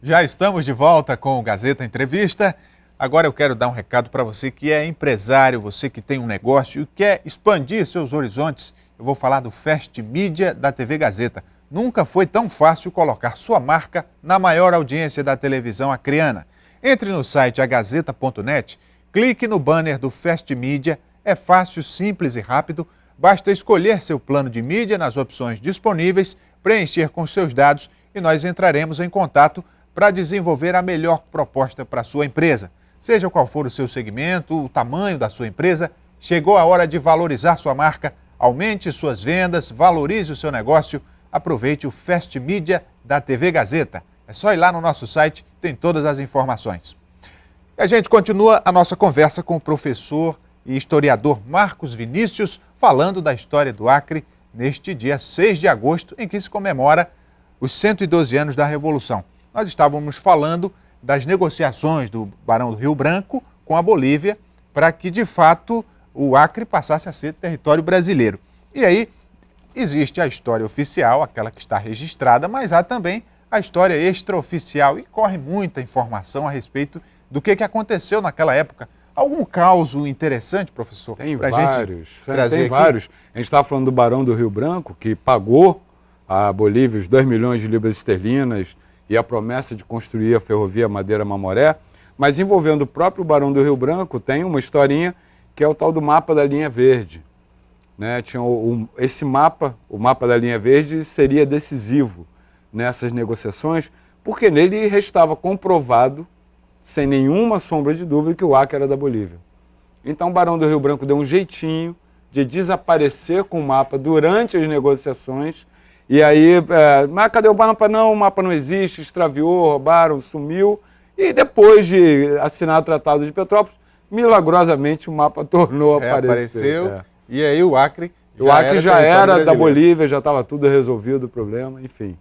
Já estamos de volta com o Gazeta Entrevista. Agora eu quero dar um recado para você que é empresário, você que tem um negócio e quer expandir seus horizontes. Eu vou falar do Fast Media da TV Gazeta. Nunca foi tão fácil colocar sua marca na maior audiência da televisão acreana. Entre no site agazeta.net, clique no banner do Fast Media. É fácil, simples e rápido. Basta escolher seu plano de mídia nas opções disponíveis, preencher com seus dados e nós entraremos em contato para desenvolver a melhor proposta para a sua empresa. Seja qual for o seu segmento, o tamanho da sua empresa, chegou a hora de valorizar sua marca, aumente suas vendas, valorize o seu negócio, aproveite o Fast Media da TV Gazeta. É só ir lá no nosso site, tem todas as informações. E a gente continua a nossa conversa com o professor e historiador Marcos Vinícius, falando da história do Acre neste dia 6 de agosto, em que se comemora os 112 anos da Revolução. Nós estávamos falando das negociações do Barão do Rio Branco com a Bolívia para que, de fato, o Acre passasse a ser território brasileiro. E aí existe a história oficial, aquela que está registrada, mas há também a história extraoficial e corre muita informação a respeito do que aconteceu naquela época. Algum caso interessante, professor? Tem vários. A gente estava falando do Barão do Rio Branco, que pagou à Bolívia os 2 milhões de libras esterlinas e a promessa de construir a ferrovia Madeira-Mamoré, mas envolvendo o próprio Barão do Rio Branco, tem uma historinha que é o tal do mapa da linha verde. Né? Esse mapa, o mapa da linha verde, seria decisivo nessas negociações, porque nele restava comprovado, sem nenhuma sombra de dúvida, que o Acre era da Bolívia. Então o Barão do Rio Branco deu um jeitinho de desaparecer com o mapa durante as negociações. E aí, mas cadê o mapa? Não, o mapa não existe, extraviou, roubaram, sumiu. E depois de assinar o Tratado de Petrópolis, milagrosamente o mapa tornou a aparecer. Apareceu, e aí o Acre já era da Bolívia, já estava tudo resolvido o problema, enfim.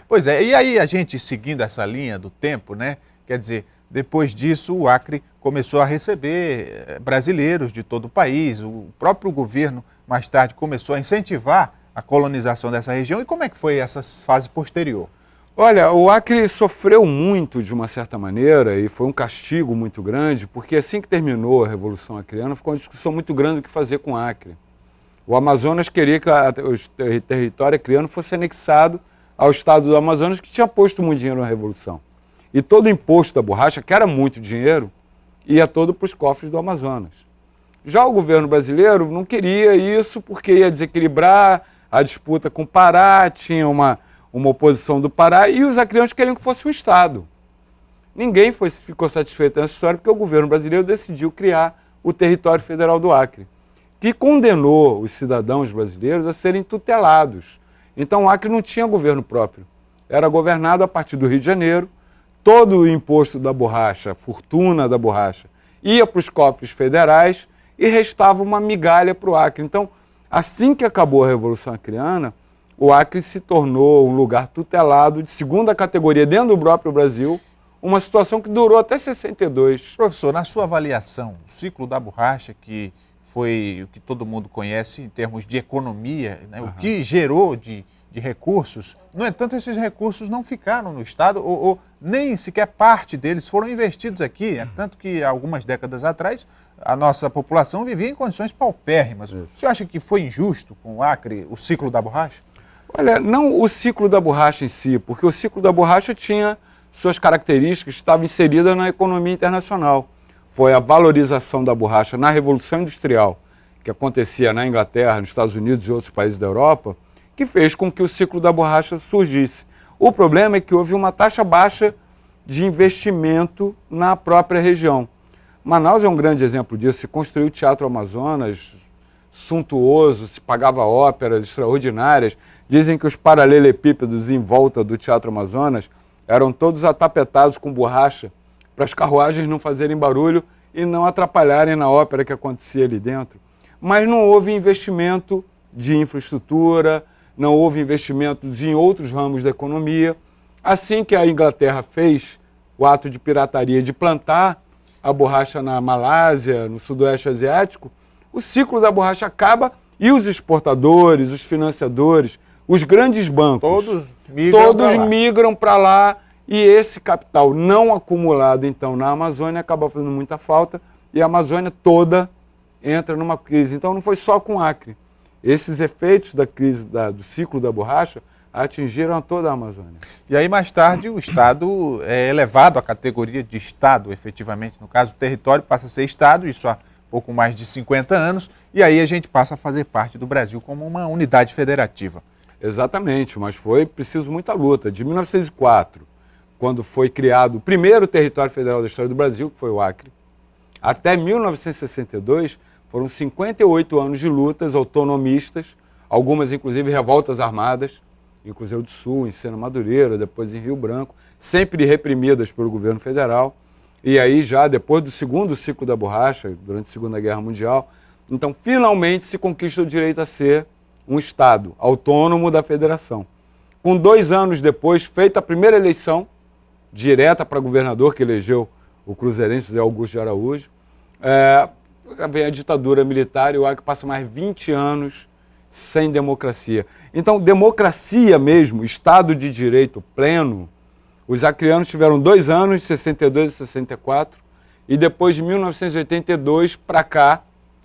Pois é, e aí a gente seguindo essa linha do tempo, né? Quer dizer, depois disso o Acre começou a receber brasileiros de todo o país, o próprio governo mais tarde começou a incentivar a colonização dessa região. E como é que foi essa fase posterior? Olha, o Acre sofreu muito de uma certa maneira e foi um castigo muito grande, porque assim que terminou a Revolução Acreana, ficou uma discussão muito grande do que fazer com o Acre. O Amazonas queria que o território acreano fosse anexado ao estado do Amazonas, que tinha posto muito dinheiro na Revolução. E todo o imposto da borracha, que era muito dinheiro, ia todo para os cofres do Amazonas. Já o governo brasileiro não queria isso porque ia desequilibrar a disputa com o Pará, tinha uma oposição do Pará e os acreanos queriam que fosse um estado. Ninguém ficou satisfeito nessa história porque o governo brasileiro decidiu criar o território federal do Acre, que condenou os cidadãos brasileiros a serem tutelados. Então o Acre não tinha governo próprio, era governado a partir do Rio de Janeiro, todo o imposto da borracha, a fortuna da borracha, ia para os cofres federais e restava uma migalha para o Acre. Então, assim que acabou a Revolução Acreana, o Acre se tornou um lugar tutelado de segunda categoria dentro do próprio Brasil, uma situação que durou até 62. Professor, na sua avaliação, o ciclo da borracha, que foi o que todo mundo conhece em termos de economia, né? O que gerou de recursos, no entanto, esses recursos não ficaram no Estado ou nem sequer parte deles foram investidos aqui, tanto que algumas décadas atrás a nossa população vivia em condições paupérrimas. Isso. O senhor acha que foi injusto com o Acre, o ciclo da borracha? Olha, não o ciclo da borracha em si, porque o ciclo da borracha tinha suas características, estava inserida na economia internacional. Foi a valorização da borracha na Revolução Industrial, que acontecia na Inglaterra, nos Estados Unidos e outros países da Europa, que fez com que o ciclo da borracha surgisse. O problema é que houve uma taxa baixa de investimento na própria região. Manaus é um grande exemplo disso. Se construiu o Teatro Amazonas, suntuoso, se pagava óperas extraordinárias. Dizem que os paralelepípedos em volta do Teatro Amazonas eram todos atapetados com borracha para as carruagens não fazerem barulho e não atrapalharem na ópera que acontecia ali dentro. Mas não houve investimento de infraestrutura, não houve investimentos em outros ramos da economia. Assim que a Inglaterra fez o ato de pirataria de plantar a borracha na Malásia, no Sudoeste Asiático, o ciclo da borracha acaba e os exportadores, os financiadores, os grandes bancos, todos migram para lá E esse capital não acumulado, então, na Amazônia acaba fazendo muita falta e a Amazônia toda entra numa crise. Então, não foi só com o Acre. Esses efeitos da crise do ciclo da borracha atingiram toda a Amazônia. E aí, mais tarde, o Estado é elevado à categoria de Estado, efetivamente. No caso, o território passa a ser Estado, isso há pouco mais de 50 anos, e aí a gente passa a fazer parte do Brasil como uma unidade federativa. Exatamente, mas foi preciso muita luta. De 1904, quando foi criado o primeiro território federal da história do Brasil, que foi o Acre, até 1962, foram 58 anos de lutas autonomistas, algumas inclusive revoltas armadas, em Cruzeiro do Sul, em Sena Madureira, depois em Rio Branco, sempre reprimidas pelo governo federal. E aí já depois do segundo ciclo da borracha, durante a Segunda Guerra Mundial, então finalmente se conquista o direito a ser um Estado autônomo da federação. Com 2 anos depois, feita a primeira eleição direta para governador, que elegeu o cruzeirense José Augusto de Araújo, vem a ditadura militar e o Acre passa mais 20 anos sem democracia. Então, democracia mesmo, Estado de Direito pleno, os acreanos tiveram 2 anos, 62 e 64, e depois de 1982 para cá,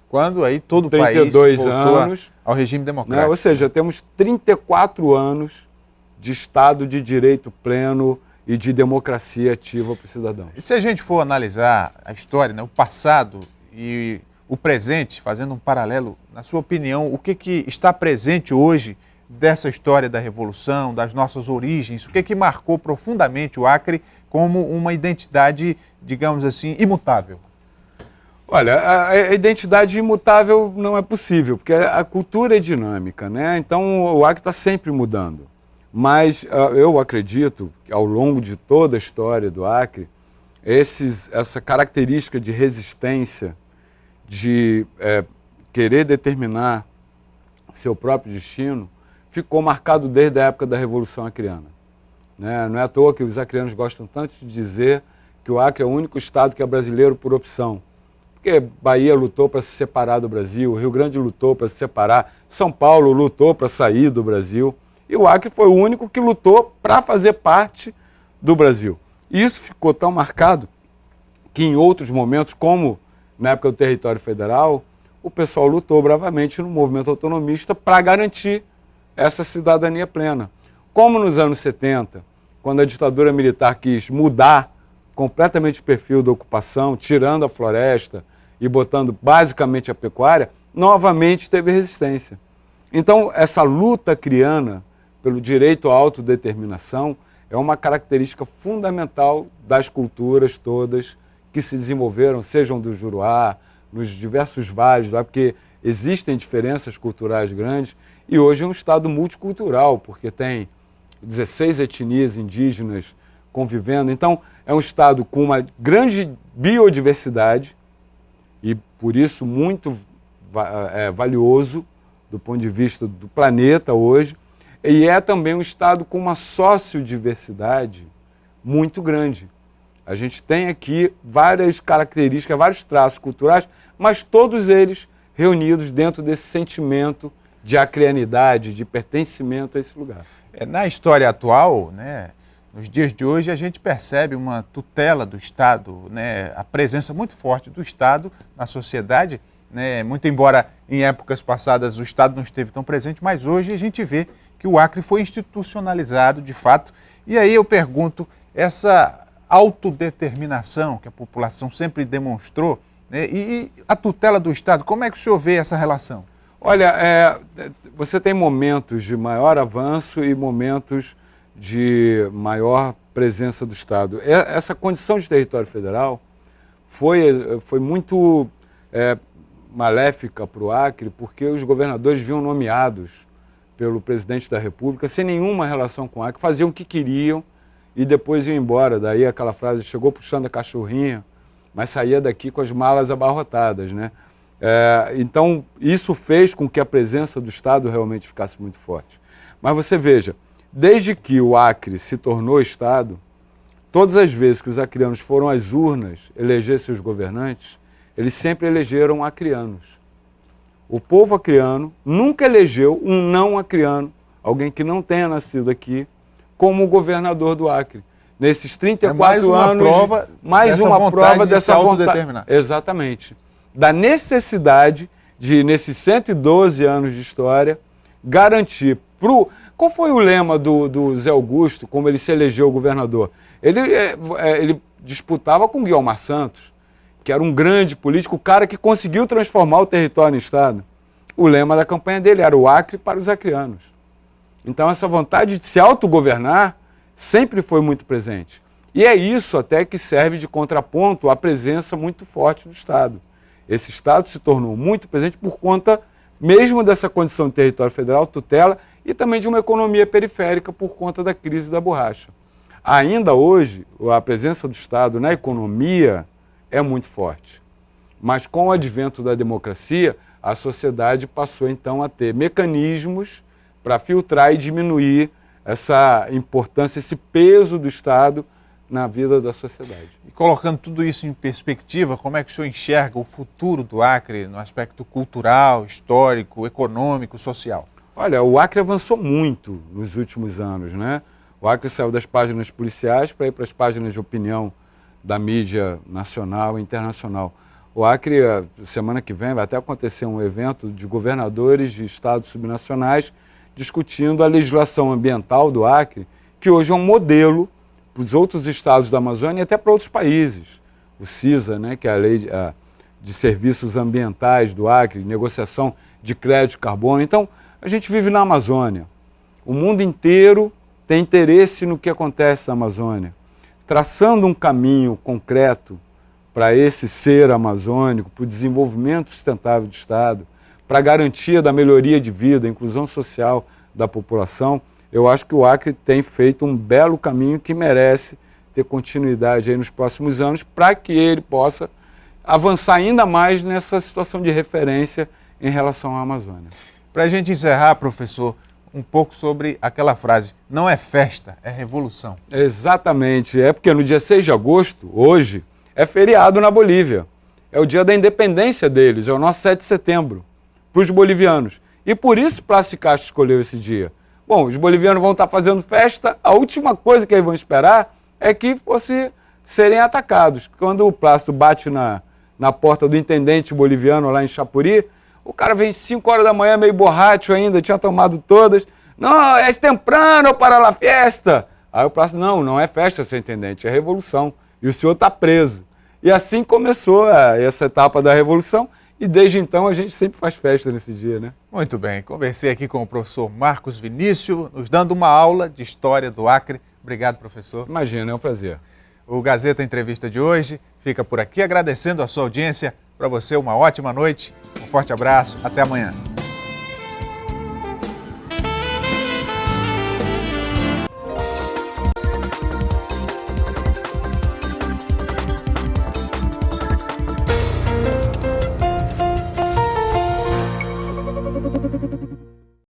quando aí todo o país voltou ao regime democrático. Né? Ou seja, temos 34 anos de Estado de Direito pleno e de democracia ativa para o cidadão. E se a gente for analisar a história, né, o passado e o presente, fazendo um paralelo, na sua opinião, o que está presente hoje dessa história da Revolução, das nossas origens, o que marcou profundamente o Acre como uma identidade, digamos assim, imutável? Olha, a identidade imutável não é possível, porque a cultura é dinâmica, né? Então o Acre está sempre mudando. Mas eu acredito que ao longo de toda a história do Acre, essa característica de resistência, de querer determinar seu próprio destino, ficou marcado desde a época da Revolução Acreana. Né? Não é à toa que os acreanos gostam tanto de dizer que o Acre é o único estado que é brasileiro por opção. Porque Bahia lutou para se separar do Brasil, Rio Grande lutou para se separar, São Paulo lutou para sair do Brasil, e o Acre foi o único que lutou para fazer parte do Brasil. E isso ficou tão marcado que em outros momentos, como na época do território federal, o pessoal lutou bravamente no movimento autonomista para garantir essa cidadania plena. Como nos anos 70, quando a ditadura militar quis mudar completamente o perfil da ocupação, tirando a floresta e botando basicamente a pecuária, novamente teve resistência. Então, essa luta acreana pelo direito à autodeterminação é uma característica fundamental das culturas todas que se desenvolveram, sejam do Juruá, nos diversos vales, porque existem diferenças culturais grandes, e hoje é um estado multicultural, porque tem 16 etnias indígenas convivendo. Então, é um estado com uma grande biodiversidade e, por isso, muito valioso do ponto de vista do planeta hoje, e é também um estado com uma sociodiversidade muito grande. A gente tem aqui várias características, vários traços culturais, mas todos eles reunidos dentro desse sentimento de acreanidade, de pertencimento a esse lugar. Na história atual, né, nos dias de hoje, a gente percebe uma tutela do Estado, né, a presença muito forte do Estado na sociedade, né, muito embora em épocas passadas o Estado não esteve tão presente, mas hoje a gente vê que o Acre foi institucionalizado de fato. E aí eu pergunto, essa autodeterminação que a população sempre demonstrou, né, e a tutela do Estado, como é que o senhor vê essa relação? Olha, você tem momentos de maior avanço e momentos de maior presença do Estado. Essa condição de território federal foi muito maléfica para o Acre, porque os governadores vinham nomeados pelo presidente da República sem nenhuma relação com o Acre, faziam o que queriam e depois iam embora. Daí aquela frase, chegou puxando a cachorrinha, mas saía daqui com as malas abarrotadas, né? Então, isso fez com que a presença do Estado realmente ficasse muito forte. Mas você veja, desde que o Acre se tornou Estado, todas as vezes que os acreanos foram às urnas eleger seus governantes, eles sempre elegeram acreanos. O povo acreano nunca elegeu um não acreano, alguém que não tenha nascido aqui, como governador do Acre. nesses 34 mais uma anos, prova mais dessa uma vontade prova de dessa se vontade. autodeterminar. Exatamente. Da necessidade de, nesses 112 anos de história, garantir pro. Qual foi o lema do Zé Augusto, como ele se elegeu governador? Ele disputava com Guiomar Santos, que era um grande político, o cara que conseguiu transformar o território em Estado. O lema da campanha dele era o Acre para os acreanos. Então essa vontade de se autogovernar sempre foi muito presente. E é isso até que serve de contraponto à presença muito forte do Estado. Esse Estado se tornou muito presente por conta mesmo dessa condição de território federal, tutela, e também de uma economia periférica por conta da crise da borracha. Ainda hoje, a presença do Estado na economia é muito forte. Mas com o advento da democracia, a sociedade passou então a ter mecanismos para filtrar e diminuir essa importância, esse peso do Estado na vida da sociedade. E colocando tudo isso em perspectiva, como é que o senhor enxerga o futuro do Acre no aspecto cultural, histórico, econômico, social? Olha, o Acre avançou muito nos últimos anos, né? O Acre saiu das páginas policiais para ir para as páginas de opinião da mídia nacional e internacional. O Acre, semana que vem, vai até acontecer um evento de governadores de estados subnacionais discutindo a legislação ambiental do Acre, que hoje é um modelo para os outros estados da Amazônia e até para outros países. O CISA, né, que é a Lei de Serviços Ambientais do Acre, negociação de crédito de carbono. Então, a gente vive na Amazônia. O mundo inteiro tem interesse no que acontece na Amazônia. Traçando um caminho concreto para esse ser amazônico, para o desenvolvimento sustentável do Estado, para a garantia da melhoria de vida, a inclusão social da população, eu acho que o Acre tem feito um belo caminho que merece ter continuidade aí nos próximos anos para que ele possa avançar ainda mais nessa situação de referência em relação à Amazônia. Para a gente encerrar, professor, um pouco sobre aquela frase, não é festa, é revolução. Exatamente, é porque no dia 6 de agosto, hoje, é feriado na Bolívia. É o dia da independência deles, é o nosso 7 de setembro, para os bolivianos. E por isso Plácido Castro escolheu esse dia. Bom, os bolivianos vão estar fazendo festa, a última coisa que eles vão esperar é que serem atacados. Quando o Plácido bate na porta do intendente boliviano lá em Chapuri, o cara vem 5 horas da manhã, meio borracho ainda, tinha tomado todas. Não, é temprano para a festa. Aí o Plácido, não é festa, seu intendente, é revolução. E o senhor está preso. E assim começou essa etapa da revolução. E desde então a gente sempre faz festa nesse dia, né? Muito bem, conversei aqui com o professor Marcos Vinícius, nos dando uma aula de história do Acre. Obrigado, professor. Imagina, é um prazer. O Gazeta Entrevista de hoje fica por aqui, agradecendo a sua audiência. Para você, uma ótima noite, um forte abraço, até amanhã.